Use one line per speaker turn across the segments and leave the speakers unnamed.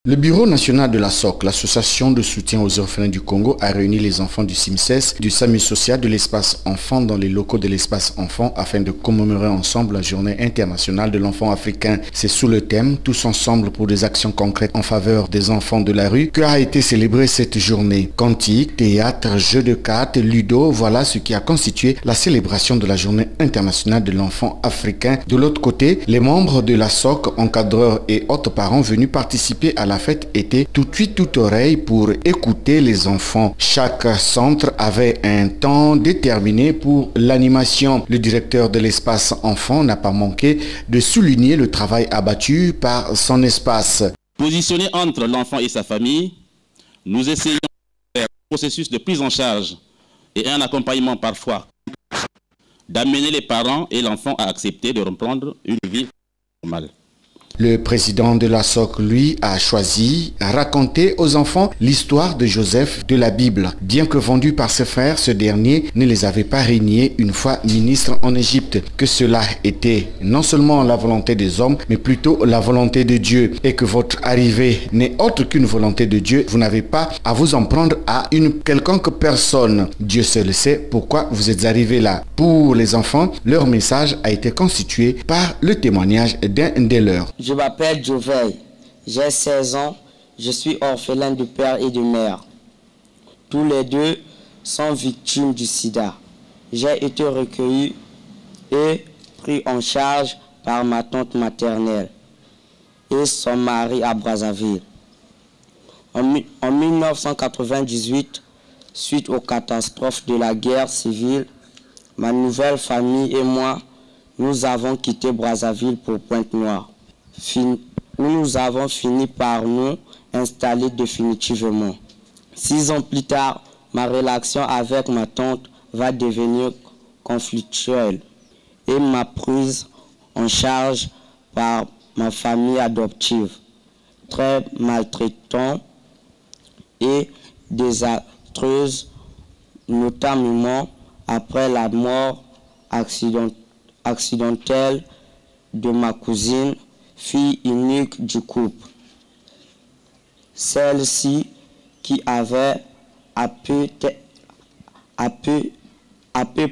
Le Bureau national de la SOC, l'association de soutien aux orphelins du Congo, a réuni les enfants du CIMSES, du SAMU social, de l'espace enfant dans les locaux de l'espace enfant afin de commémorer ensemble la journée internationale de l'enfant africain. C'est sous le thème « Tous ensemble pour des actions concrètes en faveur des enfants de la rue » qu'a été célébrée cette journée. Cantiques, théâtre, jeux de cartes, ludo, voilà ce qui a constitué la célébration de la journée internationale de l'enfant africain. De l'autre côté, les membres de la SOC, encadreurs et autres parents venus participer à la fête étaient tout cuit tout oreille pour écouter les enfants. Chaque centre avait un temps déterminé pour l'animation. Le directeur de l'espace enfant n'a pas manqué de souligner le travail abattu par son espace.
Positionné entre l'enfant et sa famille, nous essayons de faire un processus de prise en charge et un accompagnement parfois d'amener les parents et l'enfant à accepter de reprendre une vie normale.
Le président de la SOC, lui, a choisi de raconter aux enfants l'histoire de Joseph de la Bible. Bien que vendu par ses frères, ce dernier ne les avait pas régnés une fois ministre en Égypte. Que cela était non seulement la volonté des hommes, mais plutôt la volonté de Dieu. Et que votre arrivée n'est autre qu'une volonté de Dieu. Vous n'avez pas à vous en prendre à une quelconque personne. Dieu seul sait pourquoi vous êtes arrivé là. Pour les enfants, leur message a été constitué par le témoignage d'un des leurs.
Je m'appelle Joveil, j'ai 16 ans, je suis orphelin de père et de mère. Tous les deux sont victimes du sida. J'ai été recueilli et pris en charge par ma tante maternelle et son mari à Brazzaville. En 1998, suite aux catastrophes de la guerre civile, ma nouvelle famille et moi, nous avons quitté Brazzaville pour Pointe-Noire, où nous avons fini par nous installer définitivement. 6 ans plus tard, ma relation avec ma tante va devenir conflictuelle et ma prise en charge par ma famille adoptive, très maltraitante et désastreuse, notamment après la mort accidentelle de ma cousine, fille unique du couple. Celle-ci, qui avait à peu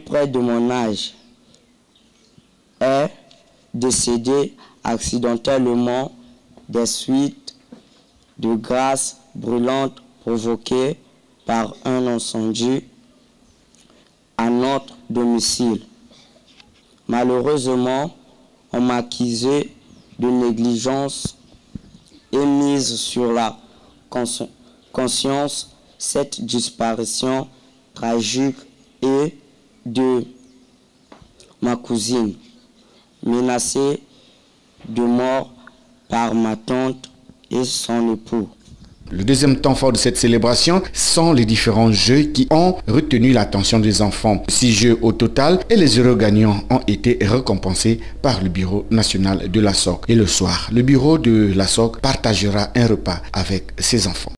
près de mon âge, est décédée accidentellement des suites de grâce brûlante provoquées par un incendie à notre domicile. Malheureusement, on m'a accusé de négligence et mise sur la conscience cette disparition tragique et de ma cousine, menacée de mort par ma tante et son époux.
Le deuxième temps fort de cette célébration sont les différents jeux qui ont retenu l'attention des enfants. 6 jeux au total et les heureux gagnants ont été récompensés par le Bureau national de la SOC. Et le soir, le Bureau de la SOC partagera un repas avec ses enfants.